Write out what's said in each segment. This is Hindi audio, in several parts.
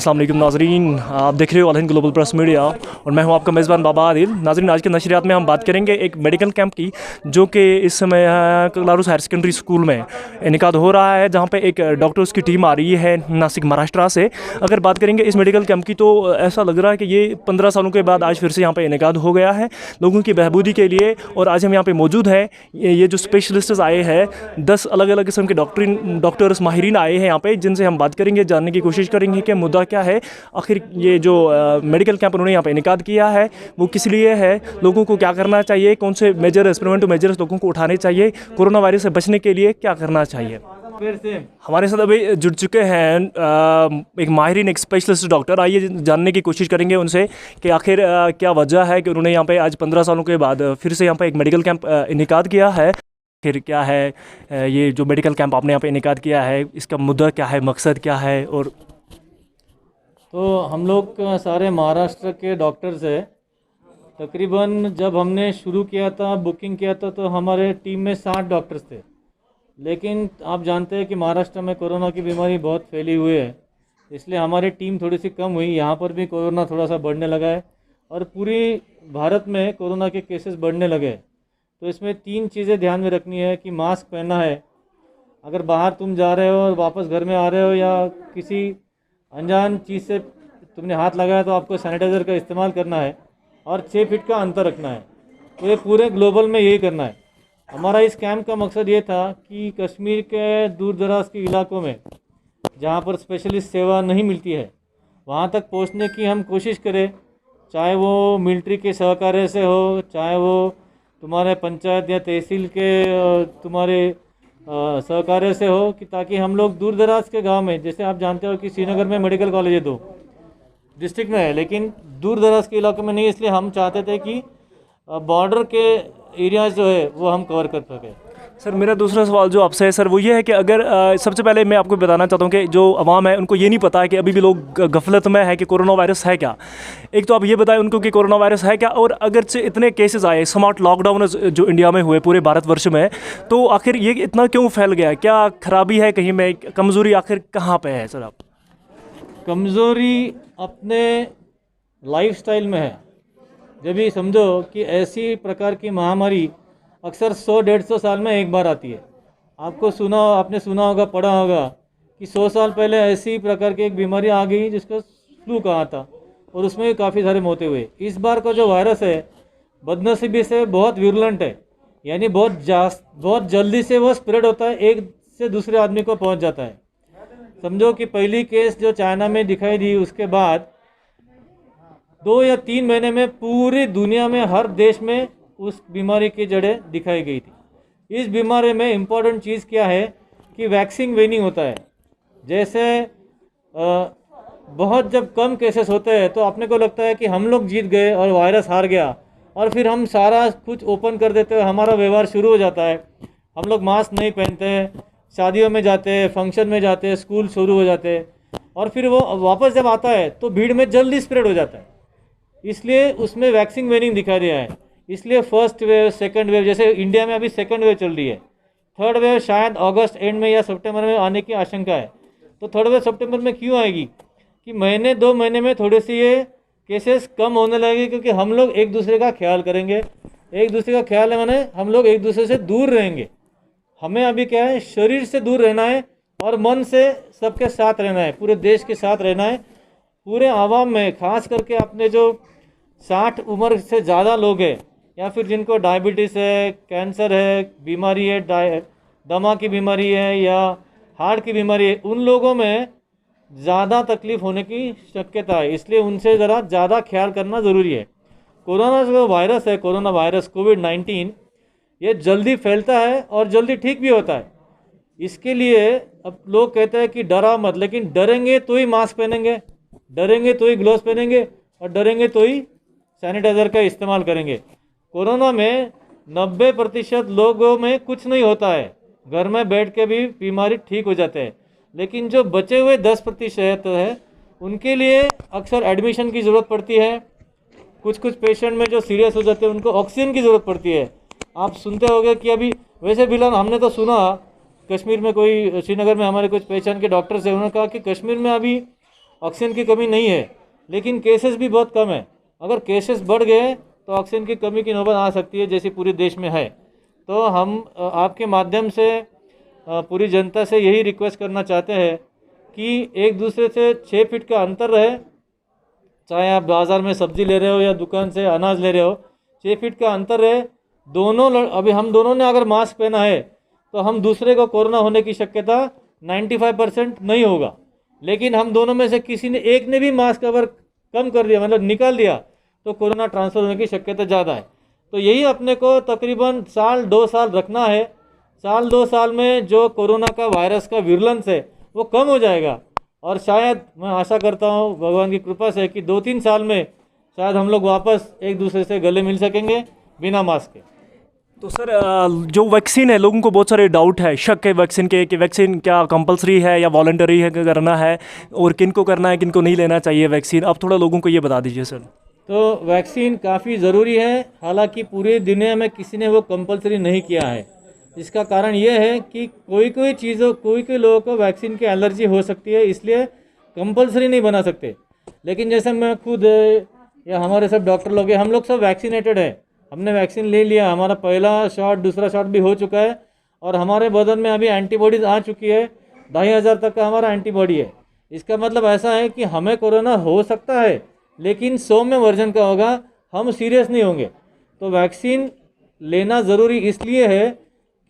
अस्सलाम वालेकुम नाज़रीन, आप देख रहे हो अल हिंद ग्लोबल प्रेस मीडिया और मैं हूं आपका मेज़बान बाबा आदिल। नाज़रीन, आज के नशरियात में हम बात करेंगे एक मेडिकल कैंप की जो कि इस समय कलारूस हायर सेकेंडरी स्कूल में इनेकाद हो रहा है, जहां पे एक डॉक्टर्स की टीम आ रही है नासिक महाराष्ट्र से। अगर बात करेंगे इस मेडिकल कैंप की तो ऐसा लग रहा है कि ये 15 सालों के बाद आज फिर से यहाँ पर इनेकाद हो गया है लोगों की बहबूदी के लिए। और आज हम यहाँ पर मौजूद हैं, ये जो स्पेशलिस्ट आए हैं 10 अलग अलग किस्म के डॉक्टर्स माहिरीन आए हैं यहाँ पे, जिनसे हम बात करेंगे, जानने की कोशिश करेंगे कि मुद्दा क्या है, आखिर ये जो मेडिकल कैंप उन्होंने यहाँ पे इनेकाद किया है वो किस लिए है, लोगों को क्या करना चाहिए, कौन से मेजर्स प्रिवेंटिव मेजर्स लोगों को उठाने चाहिए, कोरोना वायरस से बचने के लिए क्या करना चाहिए। हमारे साथ अभी जुड़ चुके हैं एक माहिरीन, एक स्पेशलिस्ट डॉक्टर। आइए जानने की कोशिश करेंगे उनसे कि आखिर क्या वजह है कि उन्होंने यहाँ पे आज 15 सालों के बाद फिर से यहाँ पे एक मेडिकल कैंप इनेकाद किया है। फिर क्या है ये जो मेडिकल कैंप आपने यहाँ पे इनेकाद किया है, इसका मुद्दा क्या है, मकसद क्या है। और तो हम लोग सारे महाराष्ट्र के डॉक्टर्स हैं। तकरीबन जब हमने शुरू किया था, बुकिंग किया था, तो हमारे टीम में 60 डॉक्टर्स थे। लेकिन आप जानते हैं कि महाराष्ट्र में कोरोना की बीमारी बहुत फैली हुई है, इसलिए हमारी टीम थोड़ी सी कम हुई। यहाँ पर भी कोरोना थोड़ा सा बढ़ने लगा है और पूरी भारत में कोरोना के केसेस बढ़ने लगे हैं। तो इसमें 3 चीज़ें ध्यान में रखनी है कि मास्क पहनना है, अगर बाहर तुम जा रहे हो और वापस घर में आ रहे हो या किसी अनजान चीज़ से तुमने हाथ लगाया तो आपको सैनिटाइज़र का इस्तेमाल करना है, और 6 फीट का अंतर रखना है। तो ये पूरे ग्लोबल में यही करना है। हमारा इस कैंप का मकसद ये था कि कश्मीर के दूर दराज के इलाकों में जहाँ पर स्पेशलिस्ट सेवा नहीं मिलती है वहाँ तक पहुँचने की हम कोशिश करें, चाहे वो मिलिट्री के सहकार्य से हो, चाहे वो तुम्हारे पंचायत या तहसील के तुम्हारे सहकार्य से हो, कि ताकि हम लोग दूर दराज के गांव में, जैसे आप जानते हो कि श्रीनगर में मेडिकल कॉलेज है 2 डिस्ट्रिक्ट में है, लेकिन दूर दराज के इलाकों में नहीं, इसलिए हम चाहते थे कि बॉर्डर के एरियाज जो है वो हम कवर कर सकें। सर, मेरा दूसरा सवाल जो आपसे है सर वो ये है कि अगर सबसे पहले मैं आपको बताना चाहता हूँ कि जो अवाम है उनको ये नहीं पता है कि अभी भी लोग गफलत में है कि कोरोना वायरस है क्या। एक तो आप ये बताएं उनको कि कोरोना वायरस है क्या, और अगर से इतने केसेस आए, स्मार्ट लॉकडाउन जो इंडिया में हुए पूरे भारतवर्ष में, तो आखिर ये इतना क्यों फैल गया, क्या खराबी है कहीं में, कमज़ोरी आखिर कहाँ पर है सर। आप कमज़ोरी अपने लाइफस्टाइल में है। जब ये समझो कि ऐसी प्रकार की महामारी अक्सर 100-150 साल में एक बार आती है। आपने सुना होगा, पढ़ा होगा कि 100 साल पहले ऐसी प्रकार की एक बीमारी आ गई जिसको फ्लू कहा था, और उसमें काफ़ी सारे मौतें हुए। इस बार का जो वायरस है बदनसीबी से बहुत विरुलेंट है, यानी बहुत जल्दी से वो स्प्रेड होता है, एक से दूसरे आदमी को पहुंच जाता है। समझो कि पहली केस जो चाइना में दिखाई दी, उसके बाद 2 या 3 महीने में पूरी दुनिया में हर देश में उस बीमारी की जड़ें दिखाई गई थी। इस बीमारी में इम्पॉर्टेंट चीज़ क्या है कि वैक्सीन वेनिंग होता है। जैसे बहुत जब कम केसेस होते हैं तो अपने को लगता है कि हम लोग जीत गए और वायरस हार गया, और फिर हम सारा कुछ ओपन कर देते हैं, हमारा व्यवहार शुरू हो जाता है। हम लोग मास्क नहीं पहनते हैं, शादियों में जाते हैं, फंक्शन में जाते हैं, स्कूल शुरू हो जाते हैं, और फिर वो वापस जब आता है तो भीड़ में जल्दी स्प्रेड हो जाता है। इसलिए उसमें वैक्सीन वेनिंग दिखा दिया है। इसलिए फर्स्ट वेव, सेकंड वेव, जैसे इंडिया में अभी सेकंड वेव चल रही है, थर्ड वेव शायद अगस्त एंड में या सितंबर में आने की आशंका है। तो थर्ड वेव सितंबर में क्यों आएगी कि महीने 2 महीने में थोड़ी सी ये केसेस कम होने लगेंगे, क्योंकि हम लोग एक दूसरे का ख्याल करेंगे। एक दूसरे का ख्याल है माने हम लोग एक दूसरे से दूर रहेंगे। हमें अभी क्या है, शरीर से दूर रहना है और मन से सबके साथ रहना है, पूरे देश के साथ रहना है। पूरे आवाम में खास करके अपने जो 60 उम्र से ज़्यादा लोग हैं, या फिर जिनको डायबिटीज़ है, कैंसर है, बीमारी है, दमा की बीमारी है या हार्ट की बीमारी है, उन लोगों में ज़्यादा तकलीफ़ होने की शक्यता है। इसलिए उनसे ज़रा ज़्यादा ख्याल करना ज़रूरी है। कोरोना जो वायरस है, कोरोना वायरस कोविड-19, ये जल्दी फैलता है और जल्दी ठीक भी होता है। इसके लिए अब लोग कहते हैं कि डरा मत, लेकिन डरेंगे तो ही मास्क पहनेंगे, डरेंगे तो ही ग्लव्स पहनेंगे, और डरेंगे तो ही सैनिटाइज़र का इस्तेमाल करेंगे। कोरोना में 90% लोगों में कुछ नहीं होता है, घर में बैठ के भी बीमारी ठीक हो जाते हैं। लेकिन जो बचे हुए 10% है, उनके लिए अक्सर एडमिशन की ज़रूरत पड़ती है। कुछ पेशेंट में जो सीरियस हो जाते हैं उनको ऑक्सीजन की ज़रूरत पड़ती है। आप सुनते होंगे कि अभी वैसे फिलहाल हमने तो सुना कश्मीर में, कोई श्रीनगर में हमारे कुछ पहचान के डॉक्टर्स हैं, उन्होंने कहा कि कश्मीर में अभी ऑक्सीजन की कमी नहीं है, लेकिन केसेस भी बहुत कम है। अगर केसेस बढ़ गए तो ऑक्सीजन की कमी की नौबत आ सकती है, जैसे पूरे देश में है। तो हम आपके माध्यम से पूरी जनता से यही रिक्वेस्ट करना चाहते हैं कि एक दूसरे से 6 फीट का अंतर रहे। चाहे आप बाज़ार में सब्जी ले रहे हो या दुकान से अनाज ले रहे हो, 6 फीट का अंतर रहे। अभी हम दोनों ने अगर मास्क पहना है तो हम दूसरे को कोरोना होने की शक्यता 95% नहीं होगा। लेकिन हम दोनों में से किसी ने एक ने भी मास्क अगर कम कर दिया, मतलब निकाल दिया, तो कोरोना ट्रांसफ़र होने की शक्यता ज़्यादा है। तो यही अपने को तकरीबन साल 2 साल रखना है। साल 2 साल में जो कोरोना का वायरस का विरलेंस है वो कम हो जाएगा, और शायद मैं आशा करता हूँ भगवान की कृपा से कि 2-3 साल में शायद हम लोग वापस एक दूसरे से गले मिल सकेंगे बिना मास्क के। तो सर जो वैक्सीन है, लोगों को बहुत सारे डाउट है, शक है वैक्सीन के कि वैक्सीन क्या कंपलसरी है या वॉलंटरी है करना है, और किन को करना है किन को नहीं लेना चाहिए वैक्सीन। अब थोड़ा लोगों को ये बता दीजिए सर। तो वैक्सीन काफ़ी ज़रूरी है, हालांकि पूरी दुनिया में किसी ने वो कंपलसरी नहीं किया है। इसका कारण ये है कि कोई लोगों को वैक्सीन की एलर्जी हो सकती है, इसलिए कंपलसरी नहीं बना सकते। लेकिन जैसे मैं खुद या हमारे सब डॉक्टर लोग हैं, हम लोग सब वैक्सीनेटेड है, हमने वैक्सीन ले लिया, हमारा पहला शॉट दूसरा शॉट भी हो चुका है, और हमारे बदन में अभी एंटीबॉडीज आ चुकी है। 2500 तक का हमारा एंटीबॉडी है। इसका मतलब ऐसा है कि हमें कोरोना हो सकता है, लेकिन 100 वर्जन का होगा, हम सीरियस नहीं होंगे। तो वैक्सीन लेना ज़रूरी इसलिए है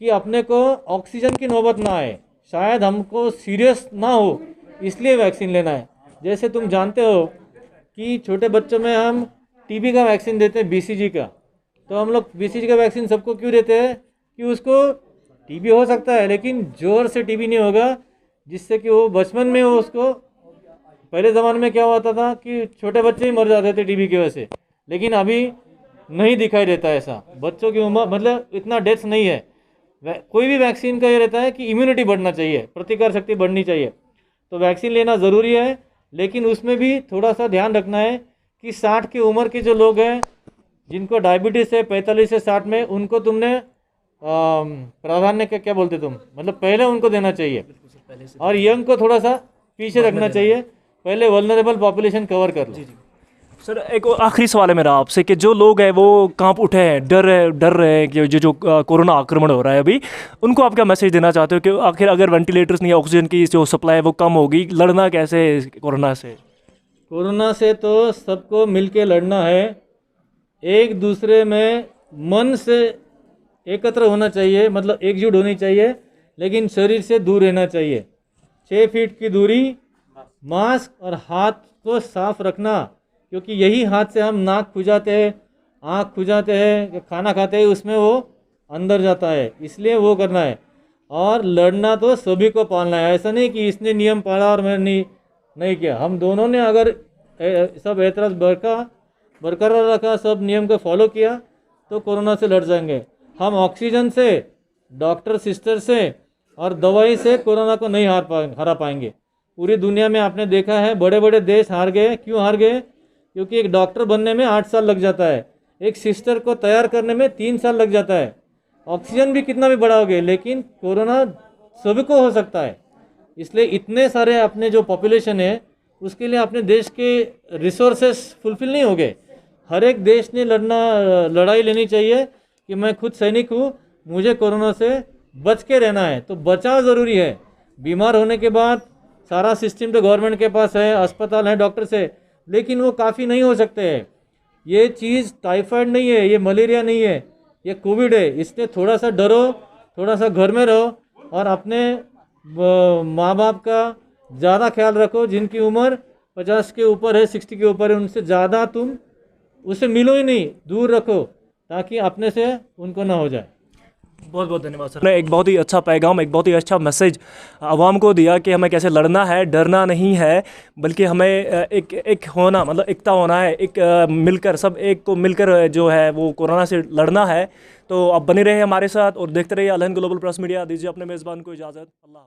कि अपने को ऑक्सीजन की नौबत ना आए, शायद हमको सीरियस ना हो, इसलिए वैक्सीन लेना है। जैसे तुम जानते हो कि छोटे बच्चों में हम टीबी का वैक्सीन देते हैं, बीसीजी का। तो हम लोग बीसीजी का वैक्सीन सबको क्यों देते हैं कि उसको टीबी हो सकता है, लेकिन जोर से टीबी नहीं होगा, जिससे कि वो बचपन में वो उसको, पहले ज़माने में क्या होता था कि छोटे बच्चे ही मर जाते थे टीबी की वजह से, लेकिन अभी नहीं दिखाई देता ऐसा। बच्चों की उम्र मतलब इतना डेथ नहीं है। कोई भी वैक्सीन का ये रहता है कि इम्यूनिटी बढ़ना चाहिए, प्रतिकार शक्ति बढ़नी चाहिए। तो वैक्सीन लेना ज़रूरी है, लेकिन उसमें भी थोड़ा सा ध्यान रखना है कि 60 की उम्र के जो लोग हैं, जिनको डायबिटीज़ है 45 से 60 में, उनको तुमने प्राधान्य क्या बोलते तुम, मतलब पहले उनको देना चाहिए, और यंग को थोड़ा सा पीछे रखना चाहिए। पहले वल्नरेबल पॉपुलेशन कवर कर लो। सर एक आखिरी सवाल है मेरा आपसे कि जो लोग हैं वो कांप उठे हैं, डर रहे हैं कि जो कोरोना आक्रमण हो रहा है अभी, उनको आप क्या मैसेज देना चाहते हो कि आखिर अगर वेंटिलेटर्स नहीं, ऑक्सीजन की जो सप्लाई है वो कम होगी, लड़ना कैसे है कोरोना से? कोरोना से तो सबको मिलके लड़ना है, एक दूसरे में मन से एकत्र होना चाहिए, मतलब एकजुट होनी चाहिए, लेकिन शरीर से दूर रहना चाहिए। 6 फीट की दूरी, मास्क और हाथ को साफ रखना, क्योंकि यही हाथ से हम नाक खुजाते हैं, आँख खुजाते हैं, खाना खाते हैं, उसमें वो अंदर जाता है, इसलिए वो करना है। और लड़ना तो सभी को पालना है, ऐसा नहीं कि इसने नियम पाला और मैंने नहीं किया। हम दोनों ने अगर सब एहतराज बरकरार रखा, सब नियम को फॉलो किया, तो कोरोना से लड़ जाएंगे। हम ऑक्सीजन से, डॉक्टर सिस्टर से और दवाई से कोरोना को नहीं हरा पाएंगे। पूरी दुनिया में आपने देखा है, बड़े बड़े देश हार गए। क्यों हार गए? क्योंकि एक डॉक्टर बनने में 8 साल लग जाता है, एक सिस्टर को तैयार करने में 3 साल लग जाता है। ऑक्सीजन भी कितना भी बढ़ाओगे, लेकिन कोरोना सभी को हो सकता है। इसलिए इतने सारे अपने जो पॉपुलेशन है, उसके लिए अपने देश के रिसोर्सेस फुलफिल नहीं हो गए। हर एक देश ने लड़ाई लेनी चाहिए कि मैं खुद सैनिक हूँ, मुझे कोरोना से बच के रहना है। तो बचाव ज़रूरी है। बीमार होने के बाद सारा सिस्टम तो गवर्नमेंट के पास है, अस्पताल है, डॉक्टर से, लेकिन वो काफ़ी नहीं हो सकते हैं। ये चीज़ टाइफाइड नहीं है, ये मलेरिया नहीं है, ये कोविड है। इसलिए थोड़ा सा डरो, थोड़ा सा घर में रहो, और अपने माँ बाप का ज़्यादा ख्याल रखो। जिनकी उम्र 50 के ऊपर है, 60 के ऊपर है, उनसे ज़्यादा तुम उससे मिलो ही नहीं, दूर रखो, ताकि अपने से उनको ना हो जाए। बहुत बहुत धन्यवाद सर ने एक बहुत ही अच्छा पैगाम, एक बहुत ही अच्छा मैसेज आवाम को दिया कि हमें कैसे लड़ना है, डरना नहीं है, बल्कि हमें एक होना, मतलब एकता होना है, एक मिलकर, सब एक को मिलकर जो है वो कोरोना से लड़ना है। तो आप बने रहे हमारे साथ और देखते रहिए अल हिंद ग्लोबल प्रेस मीडिया। दीजिए अपने मेज़बान को इजाज़त। अल्लाह।